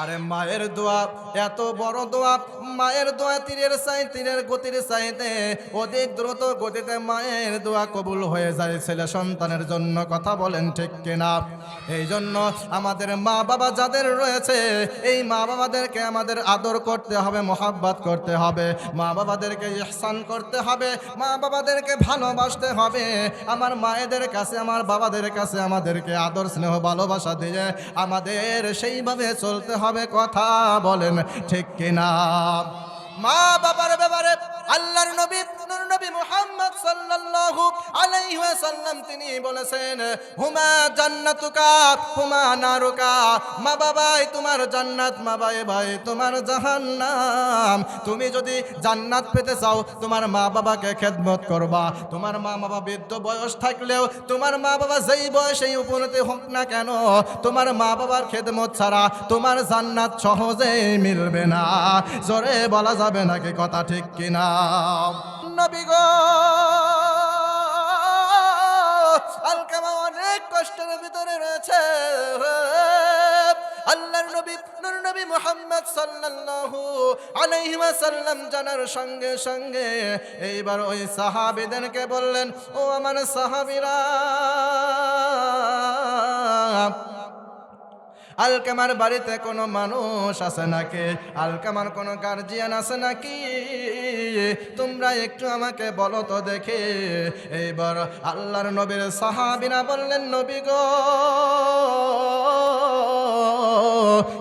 আরে মায়ের দোয়া এত বড় দোয়া, মায়ের দোয়া তীরের গতির চাইতে অধিক দ্রুত গতিতে মায়ের দোয়া কবুল হয়ে যায় ছেলে সন্তানের জন্য। কথা বলেন ঠিক কিনা? এই জন্য আমাদের মা বাবা যাদের রয়েছে, এই মা বাবাদেরকে আমাদের আদর করতে হবে, মোহাব্বত করতে হবে, মা বাবাদেরকে ইহসান করতে হবে, মা বাবাদেরকে ভালোবাসতে হবে। আমার মায়েদের কাছে, আমার বাবাদের কাছে আমাদেরকে আদর স্নেহ ভালোবাসা দিয়ে আমাদের সেইভাবে চলতে হবে। কথা বলেন ঠিক কিনা? মা বাবার ব্যাপারে আল্লাহর নবী নূর নবী মুহাম্মদ সাল্লাল্লাহু আলাইহি ওয়াসাল্লাম তিনি বলেছেন, হুমা জান্নাতুকা হুমা নারুকা। মা বাবাই তোমার জান্নাত, মা ভাই তোমার জাহান্নাম। তুমি যদি জান্নাত পেতে চাও তোমার মা বাবাকে খেদমত করবা। তোমার মা বাবা বৃদ্ধ বয়স থাকলেও তোমার মা বাবা যেই বয়সেই উপনীত হোক না কেন, তোমার মা বাবার খেদমত ছাড়া তোমার জান্নাত সহজেই মিলবে না। জোরে বলা যাবে নাকি কথা ঠিক কিনা? নবী গো, আলকামা অনেক কষ্টের ভিতরে রয়েছে। আল্লাহর নবী নূর নবী মুহাম্মদ সাল্লাল্লাহু আলাইহি ওয়াসাল্লাম জানার সঙ্গে সঙ্গে এইবার ওই সাহাবীদেরকে বললেন, ও আমার সাহাবীরা, আলকামার বাড়িতে কোনো মানুষ আছে নাকি? আলকামার কোনো গার্জিয়ান আছে নাকি? তোমরা একটু আমাকে বলো তো দেখে। এইবার আল্লাহর নবীর সাহাবীরা বললেন, নবী গো,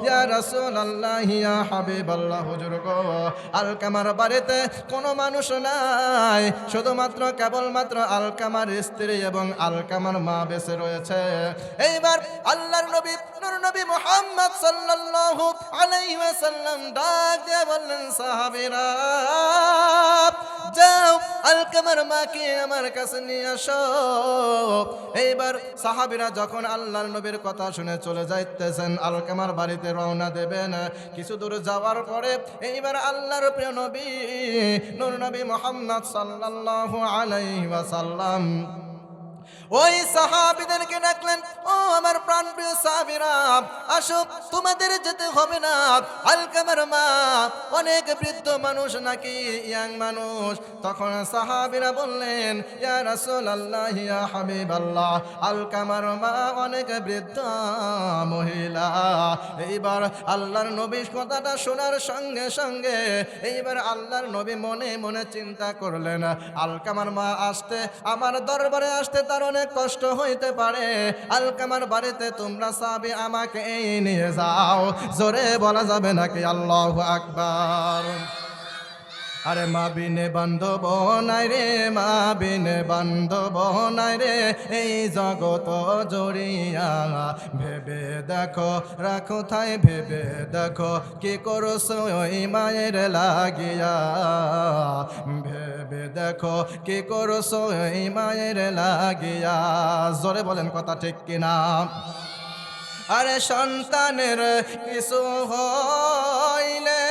ইয়া রাসূলুল্লাহ, ইয়া হাবিবাল্লাহ, হুজুর গো, আলকামার বাড়িতে কোনো মানুষ নাই, শুধুমাত্র কেবলমাত্র আলকামার স্ত্রী এবং আলকামার মা বেঁচে রয়েছে। এইবার আল্লাহর নবী নূর নবী মুহাম্মদ সাল্লাল্লাহু আলাইহি ওয়াসাল্লাম ডাক দিয়ে বললেন, সাহাবীরা যাও আলকামার মাকে আমার কাছে নিয়ে আসো। এইবার সাহাবীরা যখন আল্লাহর নবীর কথা শুনে চলে যাইতেছেন, আলকামার বাড়িতে রওনা দেবেন, কিছু দূর যাওয়ার পরে এইবার আল্লাহর প্রিয় নবী নূর নবী মুহাম্মদ সাল্লাল্লাহু আলাইহি ওয়াসাল্লাম ওই সাহাবীদেরকে ডাকলেন, ও আমার প্রাণপ্রিয় সাহাবীরা, আসো, তোমাদের যেতে হবে না। আলকামার মা অনেক বৃদ্ধ মানুষ নাকি ইয়াং মানুষ? তখন সাহাবীরা বললেন, ইয়া রাসূলুল্লাহ, ইয়া হাবিবাল্লাহ, আলকামার মা অনেক বৃদ্ধ মহিলা। এইবার আল্লাহর নবীর কথাটা শোনার সঙ্গে সঙ্গে এইবার আল্লাহর নবী মনে মনে চিন্তা করলেন, আলকামার মা আসতে, আমার দরবারে আসতে তার অনেক কষ্ট হইতে পারে। আলকামার বাড়িতে তোমরা সাহাবী আমাকে নিয়ে যাও। জোরে বলা যাবে নাকি আল্লাহু আকবার? আরে মা বিনে বান্ধব নাই রে, মা বিনে বান্ধব নাই রে, এই জগত জড়িয়া। ভেবে দেখো রাখো থাই, ভেবে দেখো কি করছো ওই মায়ের লাগিয়া। ভেবে দেখো কি করছো ওই মায়ের লাগিয়া। জোরে বলেন কথা ঠিক কিনা? আরে সন্তানের কিছু হইলে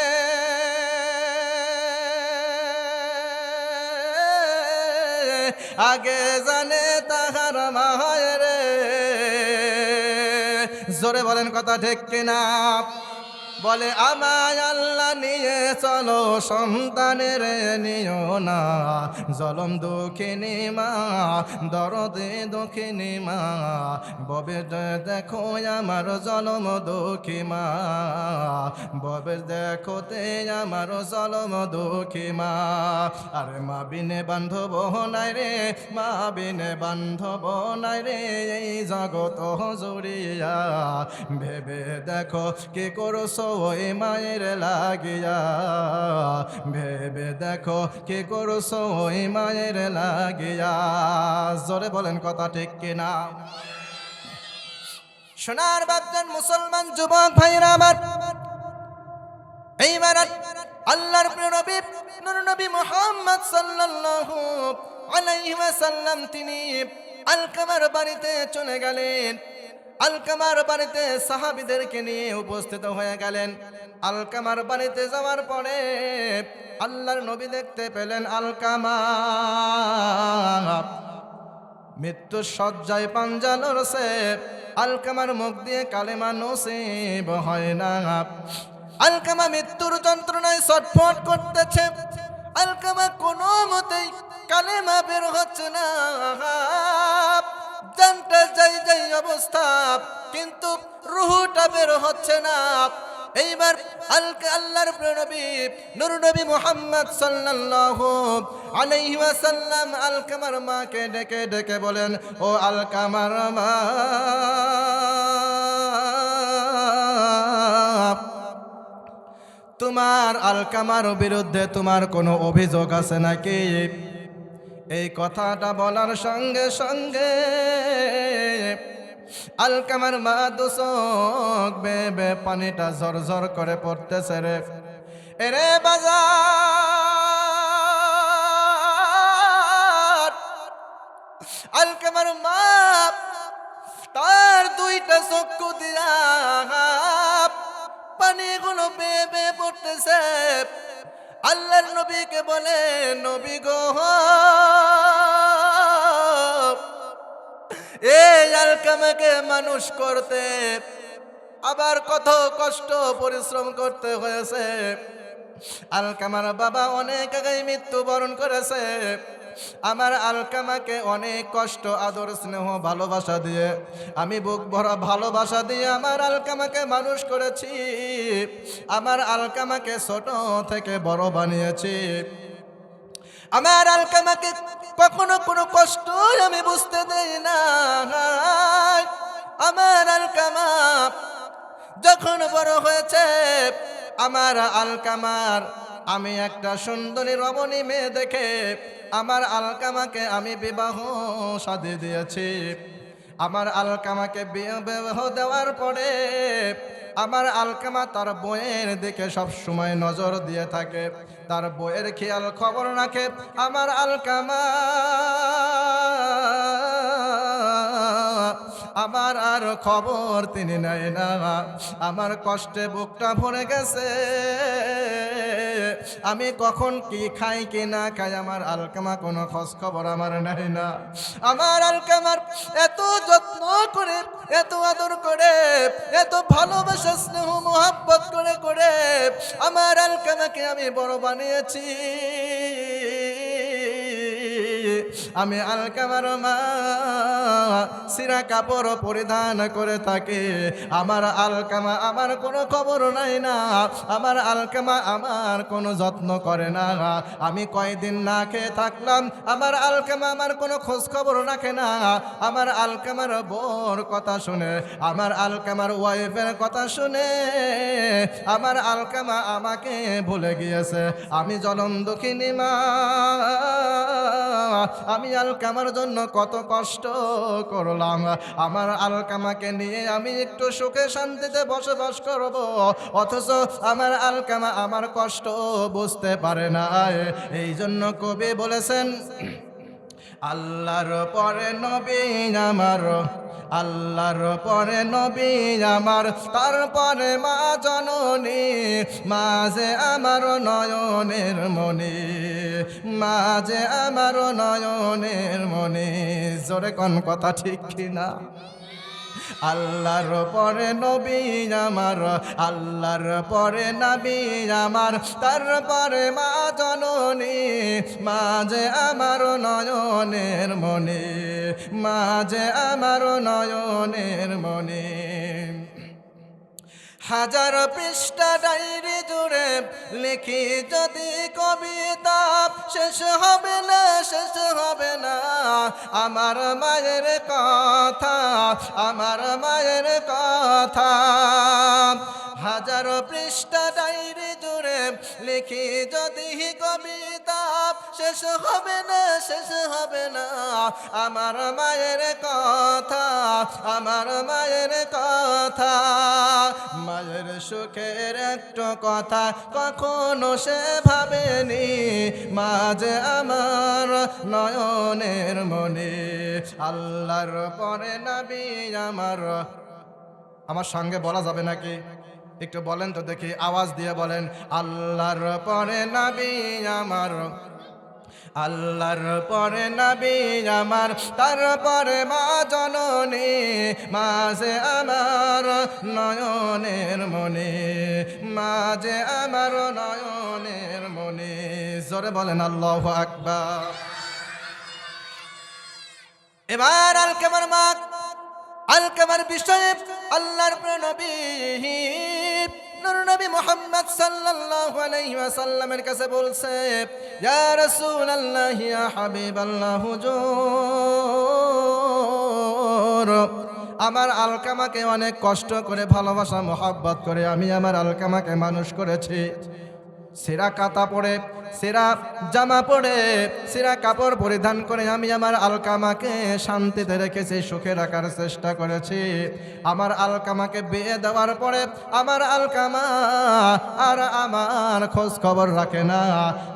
আগে জানে তাহার মায়ের। জোরে বলেন কথা ঠিক কিনা? বলে, আমায় আল্লাহ নিয়ে চলো, সন্তানের নিও না। জলম দুঃখিনী মা, দরদে দুঃখিনী মা, ববে দেখো আমার জলম দুঃখী মা, ববে দেখোতে আমার জলম দুঃখী মা। আরে মা বিনে বান্ধব নাই রে, মা বিনে বান্ধব নাই রে, এই জগত জুড়িয়া। ভেবে দেখো কি করছো ওই মায়ের লাগিয়া। ভেবে দেখো কি করছো ওই মায়ের লাগিয়া। জোরে বলেন কথা ঠিক কিনা? সোনার বাপজান মুসলমান যুবক ভাইরা আমার, এইবার আল্লাহর প্রিয় নবী নূর নবী মুহাম্মদ সাল্লাল্লাহু আলাইহি ওয়াসাল্লাম তিনি আলকামার বাড়িতে চলে গেলেন। আলকামার বাড়িতে সাহাবীদেরকে নিয়ে উপস্থিত হয়ে গেলেন। আলকামার বাড়িতে যাওয়ার পরে আল্লাহর নবী দেখতে পেলেন আলকামা মৃত্যুর শয্যায় পাঞ্জা লড়ছে, আলকামার মুখ দিয়ে কালেমা নসিব হয় না। আলকামা মৃত্যুর যন্ত্রণায় ছটফট করতেছে, আলকামা কোনো মতেই কালেমা বের হচ্ছে না। জানটা যাই যাই অবস্থা, কিন্তু রুহুটা বের হচ্ছে না। এইবার আল্লাহর নবী নূর নবী মুহাম্মদ সাল্লাল্লাহু আলাইহি ওয়াসাল্লাম আলকামার মাকে ডেকে ডেকে বলেন, ও আলকামার মা, তোমার আলকামার বিরুদ্ধে তোমার কোনো অভিযোগ আছে নাকি? এই কথাটা বলার সঙ্গে সঙ্গে আলকামার মা দুচোখ বেয়ে পানিটা ঝরঝর করে পড়তেছে রে। এরে বাজার, আলকামার মা তার দুইটা চক্ষু দিয়া পানিগুলো বেয়ে পড়তেছে। আল্লাহর নবীকে বলে, নবী গো, এই আলকামাকে মানুষ করতে আবার কত কষ্ট পরিশ্রম করতে হয়েছে। আলকামার বাবা অনেক আগেই মৃত্যুবরণ করেছে। আমার আলকামাকে অনেক কষ্ট, আদর, স্নেহ, ভালোবাসা দিয়ে, আমি বুক ভরা ভালোবাসা দিয়ে আমার আলকামাকে মানুষ করেছি। আমার আলকামাকে ছোট থেকে বড় বানিয়েছি। আমার আলকামাকে কখনো কোনো কষ্ট আমি বুঝতে দেই না। আমার আলকামা যখন বড় হয়েছে, আমার আলকামার আমি একটা সুন্দরী রমণী মেয়ে দেখে আমার আলকামাকে আমি বিবাহ শাদী দিয়েছি। আমার আলকামাকে বিবাহ দেওয়ার পরে আমার আলকামা তার বইয়ের দিকে সব সময় নজর দিয়ে থাকে, তার বইয়ের খেয়াল খবর রাখে। আমার আলকামা আমার আর খবর তিনি নেয় না। আমার কষ্টে বুকটা ভরে গেছে, আমি কখন কি খাই কি না খাই আমার আলকামা কোনো খোঁজ খবর আমার নেয় না। আমার আলকামার এত যত্ন করে, এত আদর করে, এত ভালোবাসা, স্নেহ, মোহাব্বত করে করে আমার আলকামাকে আমি বড় বানিয়েছি। আমি আলকামার মা সিরা কাপড় পরিধান করে থাকে। আমার আলকামা আমার কোনো খবর নাই না, আমার আলকামা আমার কোনো যত্ন করে না। আমি কয়দিন না খেয়ে থাকলাম, আমার আলকামা আমার কোনো খোঁজ খবর রাখে না। আমার আলকামার বোর কথা শুনে, আমার আলকামার ওয়াইফের কথা শুনে আমার আলকামা আমাকে ভুলে গিয়েছে। আমি জনম দুঃখিনী মা, আমি আলকামার জন্য কত কষ্ট করলাম। আমার আলকামাকে নিয়ে আমি একটু সুখে শান্তিতে বসবাস করব, অথচ আমার আলকামা আমার কষ্ট বুঝতে পারে না। এই জন্য কবি বলেছেন, আল্লাহর পরে নবী আমার, আল্লাহর পরে নবী আমার, তারপরে মা জননী, মাঝে আমার নয়নের মনি, মাঝে আমার নয়নের মনি। জোরে কোন কথা ঠিক কিনা? আল্লাহর পরে নবী আমার, আল্লাহর পরে নবী আমার, তারপরে মা জননী, মাঝে আমার নয়নের মনি, মাঝে আমার নয়নের মনি। হাজার পৃষ্ঠা ডায়েরি জুড়ে লিখি যদি কবিতা, শেষ হবে না, শেষ হবে না আমার মায়ের কথা, আমার মায়ের কথা। হাজার পৃষ্ঠা ডায়েরি জুড়ে লিখি যদি কবিতা, শেষ হবে না, শেষ হবে না আমার মায়ের কথা, আমার মায়ের কথা। মায়ের সুখের একটু কথা কখনো সে ভাবেনি, মাঝে আমার নয়নের মনে। আল্লাহর পরে নবী আমার, আমার সঙ্গে বলা যাবে নাকি? একটু বলেন তো দেখি, আওয়াজ দিয়ে বলেন। আল্লাহর পরে নবী আমার, আল্লাহর পরে নবী আমার, তারপরে মা জননী, মাঝে আমার নয়নের মনি, মাঝে আমার নয়নের মনি। জোরে বলেন আল্লাহু আকবার। এবার আলকামার মা, আলকামার বিষয়ে আল্লাহর নবী নূর নবী মুহাম্মদ সাল্লাল্লাহু আলাইহি ওয়াসাল্লামের কাছে বলছে, ইয়া রাসূলুল্লাহ ইয়া হাবিবাল্লাহ হুজুর, আমার আলকামাকে অনেক কষ্ট করে ভালোবাসা মহব্বত করে আমি আমার আলকামাকে মানুষ করেছি। সেরা কাতা পরে, সেরা জামা পরে, সেরা কাপড় পরিধান করে আমি আমার আলকামাকে শান্তিতে রেখেছি, সুখে রাখার চেষ্টা করেছি। আমার আলকামাকে বিয়ে দেওয়ার পরে আমার আলকামা আর আমার খোঁজ খবর রাখে না।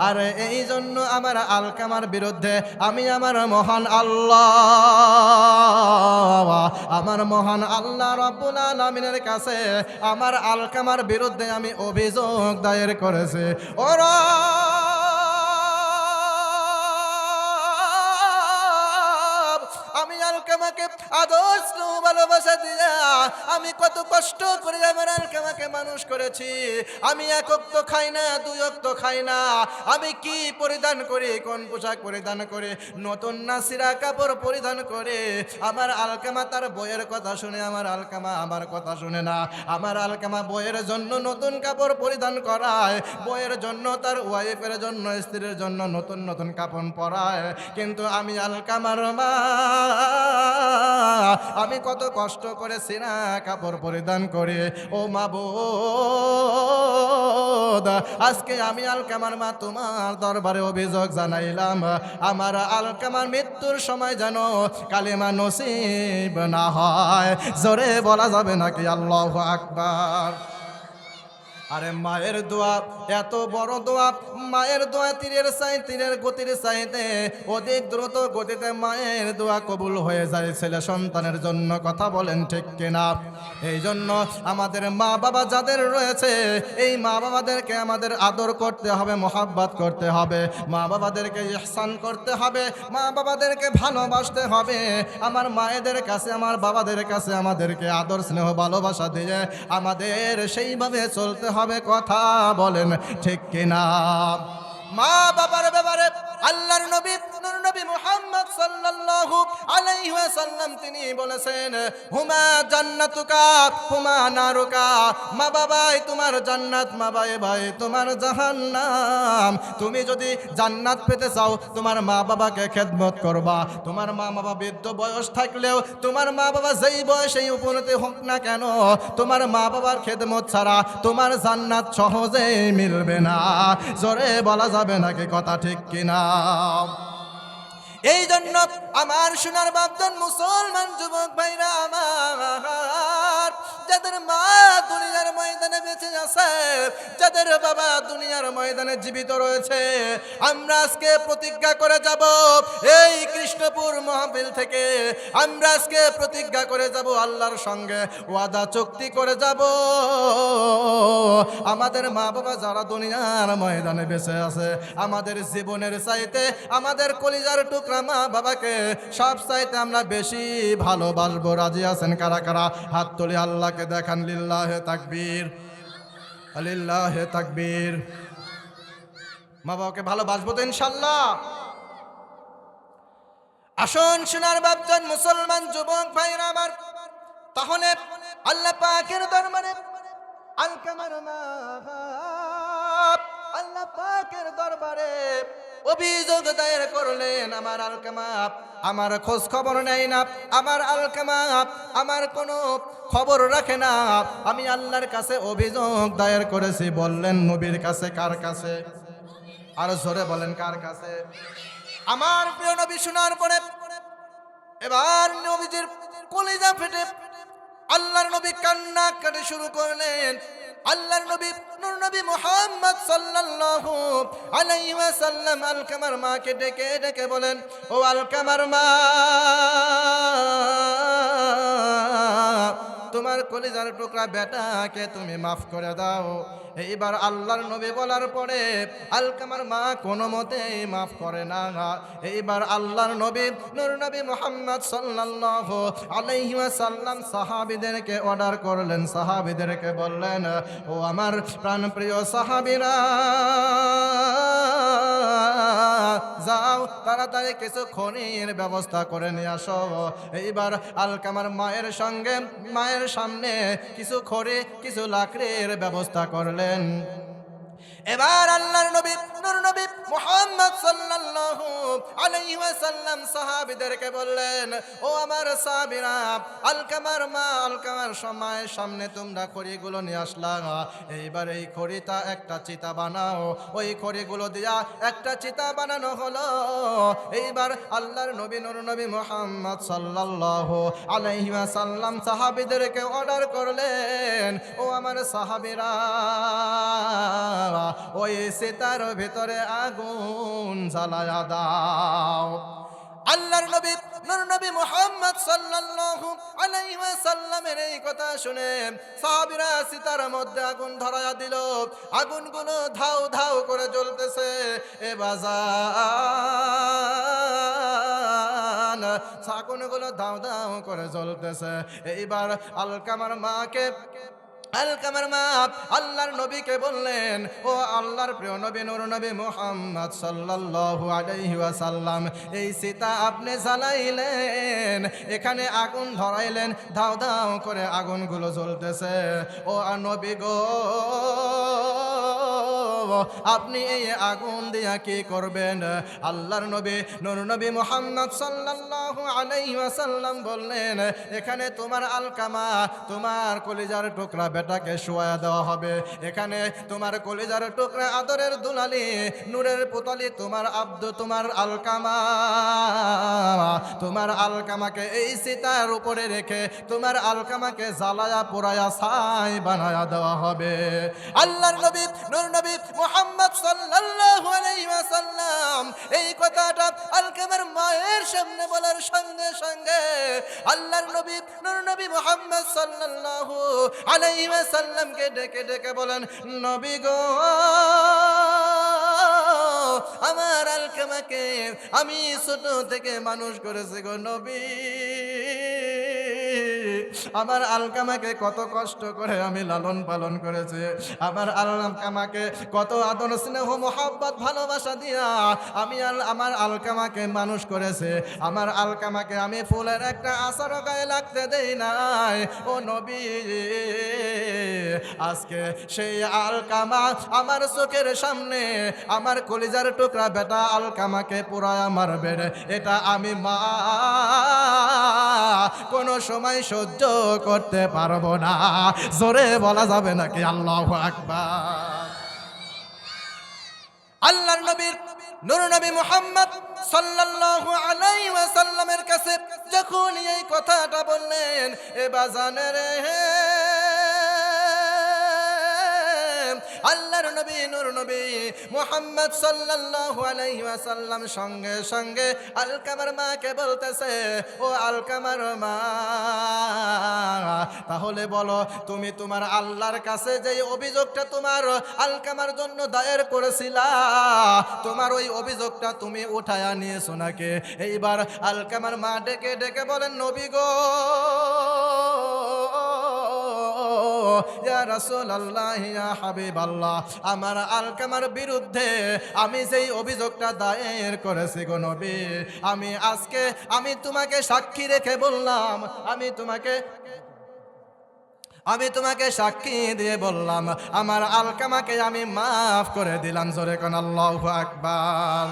আর এই জন্য আমার আলকামার বিরুদ্ধে আমি আমার মহান আল্লাহ, আমার মহান আল্লাহ রাব্বুল আলামিনের কাছে আমার আলকামার বিরুদ্ধে আমি অভিযোগ দায়ের করেছি। ওরা আমি আলকামাকে আদর স্নেহ ভালোবাসা দিয়া আমি কত কষ্ট করে আমার আলকামাকে মানুষ করেছি। আমি এক ওয়াক্ত খাই না, দুই ওয়াক্ত খাই না। আমি কি পরিধান করি, কোন পোশাক পরিধান করে, নতুন নাসিরা কাপড় পরিধান করে। আমার আলকামা তার বইয়ের কথা শুনে, আমার আলকামা আমার কথা শুনে না। আমার আলকামা বইয়ের জন্য নতুন কাপড় পরিধান করায়, বইয়ের জন্য, তার ওয়াইফের জন্য, স্ত্রীর জন্য নতুন নতুন কাপড় পরায়। কিন্তু আমি আলকামার মা, আমি কত কষ্ট করে সিনা কাপড় পরিধান করে। ও মাবুদ, আজকে আমি আলকামার মা তোমার দরবারে অভিযোগ জানাইলাম, আমার আলকামার মৃত্যুর সময় যেন কালেমা নসিব না হয়। জোরে বলা যাবে নাকি আল্লাহু আকবার। আরে মায়ের দোয়া এত বড় দোয়া, মায়ের দোয়া তীরের গতির চাইতে অধিক দ্রুত গতিতে মায়ের দোয়া কবুল হয়ে যায় ছেলে সন্তানের জন্য। কথা বলেন ঠিক কিনা? এই জন্য আমাদের মা বাবা যাদের রয়েছে, এই মা বাবাদেরকে আমাদের আদর করতে হবে, মোহাব্বত করতে হবে, মা বাবাদেরকে ইহসান করতে হবে, মা বাবাদেরকে ভালোবাসতে হবে। আমার মায়েদের কাছে, আমার বাবাদের কাছে আমাদেরকে আদর স্নেহ ভালোবাসা দিয়ে আমাদের সেইভাবে চলতে হবে। কথা বলেন ঠিক কিনা? মা বাবার ব্যাপারে আল্লাহর নবী নূর নবী মুহাম্মদ সাল্লাল্লাহু আলাইহি ওয়াসাল্লাম তিনি বলেছেন, হুমা জান্নাতুকা হুমা নারুকা। মা বাবাই তোমার জান্নাত, মা ভাই তোমার জাহান্নাম। তুমি যদি জান্নাত পেতে চাও তোমার মা বাবাকে খেদমত করবা। তোমার মা বাবা বৃদ্ধ বয়স থাকলেও, তোমার মা বাবা যেই বয়সেই উপনীত হোক না কেন, তোমার মা বাবার খেদমত ছাড়া তোমার জান্নাত সহজেই মিলবে না। জোরে বলা যাবে নাকি কথা ঠিক কিনা? এই জন্য আমার সোনার বাপজন মুসলমান যুবক ভাইরা আমার, যাদের মা দুনিয়ার ময়দানে বেঁচে আছে, যাদের বাবা দুনিয়ার ময়দানে জীবিত রয়েছে, আমরা আজকে প্রতিজ্ঞা করে যাব, এই কৃষ্ণপুর মাহফিল থেকে আমরা আজকে প্রতিজ্ঞা করে যাব, আল্লাহর সঙ্গে ওয়াদা চুক্তি করে যাব, আমাদের মা বাবা যারা দুনিয়ার ময়দানে বেঁচে আছে, আমাদের জীবনের চাইতে, আমাদের কলিজার টুকরা মা বাবাকে সব চাইতে আমরা বেশি ভালোবাসবো। রাজি আছেন কারা কারা? হাত তুলে আল্লাহকে দেখান। লিল্লাহে তাকবীর, লিল্লাহে তাকবীর। মা বাবাকে ভালোবাসবো তো ইনশাআল্লাহ। আসুন সোনার বাপজন মুসলমান যুবক ভাইরা আমার, তাহলে আল্লাহ পাকের দরবারে আলকামার মা আল্লাহ পাকের দরবারে অভিযোগ দায়ের করলেন, আমার আলকামা আমার খোঁজ খবর নেয় না, আমার আলকামা আমার কোনো খবর রাখে না। আমি আল্লাহর কাছে অভিযোগ দায়ের করেছি। বললেন নবীর কাছে। কার কাছে? আর জোরে বলেন কার কাছে? আমার প্রিয় নবী শোনার পরে এবার নবীজির কলিজা ফেটে আল্লাহর নবী কান্না কাটে শুরু করলেন। আল্লাহর নবী নূর নবী মুহাম্মদ সাল্লাল্লাহু আলাইহি ওয়াসাল্লাম আলকামার মাকে ডেকে ডেকে বলেন, ও আলকামার মা, তোমার কলিজার টুকরা বেটাকে তুমি মাফ করে দাও। এইবার আল্লাহর নবী বলার পরে আলকামার মা কোনো মতেই মাফ করে না। এইবার আল্লাহর নবী নূর নবী মুহাম্মদ সাল্লাল্লাহু আলাইহি ওয়াসাল্লাম সাহাবীদেরকে অর্ডার করলেন, সাহাবীদেরকে বললেন, ও আমার প্রাণপ্রিয় সাহাবীরা, যাও তাড়াতাড়ি কিছু খনির ব্যবস্থা করে নিয়ে আসো। এইবার আলকামার মায়ের সামনে কিছু খড়ি কিছু লাকড়ির ব্যবস্থা করলেন। এবার আল্লাহর নবী নূর নবী মুহাম্মদ সাল্লাল্লাহু আলাইহি ওয়াসাল্লাম সাহাবীদেরকে বললেন, ও আমার সাহাবীরা, আলকামার মায়ের সামনে তোমরা খড়িগুলো নিয়ে আসলা। এইবার এই খড়িটা একটা চিতা বানাও। ওই খড়িগুলো দিয়া একটা চিতা বানানো হলো। এইবার আল্লাহর নবী নূর নবী মুহাম্মদ সাল্লাল্লাহু আলাইহি ওয়াসাল্লাম সাহাবীদেরকে অর্ডার করলেন, ও আমার সাহাবীরা, ওই সিতার ভিতরে আগুন জ্বালায়া দাও। আল্লাহর নবী নূর নবী মুহাম্মদ সাল্লাল্লাহু আলাইহি ওয়াসাল্লামের এই কথা শুনে সাহাবীরা সিতার মধ্যে আগুন ধরায়া দিল। আগুনগুলো ধাউ ধাউ করে জ্বলতেছে। এ বাজান, আগুনগুলো ধাউ ধাউ করে জ্বলতেছে। এইবার আলকামার মা আল্লাহর নবীকে বললেন, ও আল্লাহর প্রিয় নবী নূর নবী মুহাম্মদ সাল্লাল্লাহু আলাইহি ওয়াসাল্লাম, এই সীতা আপনি জ্বালাইলেন, এখানে আগুন ধরাইলেন, ধাও ধাও করে আগুনগুলো জ্বলতেছে। ও নবী গো, আপনি এই আগুন দিয়া কি করবেন? আল্লাহর নবী নূর নবী মুহাম্মদ সাল্লাল্লাহু আলাইহি ওয়াসাল্লাম বললেন, এখানে তোমার আলকামা, তোমার কলিজার টুকরা বেটাকে শোয়া দেওয়া হবে। এখানে তোমার কলিজার টুকরা আদরের দুলালি নূরের পুতলি তোমার তোমার আলকামাকে এই সীতার উপরে রেখে তোমার আলকামাকে জ্বালায়া পোড়ায়া ছাই বানায়া দেওয়া হবে। আল্লাহর নবী নূর নবী মুহাম্মদ সাল্লাল্লাহু আলাইহি ওয়াসাল্লাম এই কথাটা আলকামার মায়ের সামনে বলার সঙ্গে সঙ্গে আল্লাহর নবী নূর নবী মুহাম্মদ সাল্লাল্লাহু আলাইহি ওয়াসাল্লামকে ডেকে ডেকে বলেন, নবী গো, আমার আলকামাকে আমি ছোট থেকে মানুষ করেছি গো নবী। আমার আলকামাকে কত কষ্ট করে আমি লালন পালন করেছি। আমার আলকামাকে কত আদর স্নেহ মোহাব্বত ভালোবাসা দিয়া আমার আলকামাকে মানুষ করেছে। আমার আলকামাকে আমি ফুলের একটা আচারও গায়ে লাগতে দেই নাই। ও নবী, আজকে সেই আলকামা আমার চোখের সামনে আমার কলিজার টুকরা বেটা আলকামাকে পুরায়া মারবে, এটা আমি মা কোনো সময় সহ্য করতে পারবো না। জোরে বলা যাবে নাকি আল্লাহু আকবার? আল্লাহর নবীর নূর নবী মুহাম্মদ সাল্লাল্লাহু আলাইহি ওয়াসাল্লামের কাছে যখন এই কথাটা বললেন, এ বাজানের আল্লাহর নবী নূর নবী মুহাম্মদ সাল্লাল্লাহু আলাইহি ওয়াসাল্লাম সঙ্গে সঙ্গে আলকামার মাকে বলতেছে, ও আলকামার মা, তাহলে বলো তুমি তোমার আল্লাহর কাছে যে অভিযোগটা তোমার আলকামার জন্য দায়ের করেছিলা, তোমার ওই অভিযোগটা তুমি উঠায়া নিয়েছো নাকি? এইবার আলকামার মা ডেকে ডেকে বলেন, নবী গো, ইয়া রাসূলুল্লাহ, ইয়া হাবিবাল্লাহ, আমার আলকামার বিরুদ্ধে আমি যেই অভিযোগটা দায়ের করেছি গো নবী, আমি তোমাকে সাক্ষী রেখে বললাম, আমি তোমাকে সাক্ষী দিয়ে বললাম, আমার আলকামাকে আমি মাফ করে দিলাম। জোরে কোন আল্লাহু আকবার।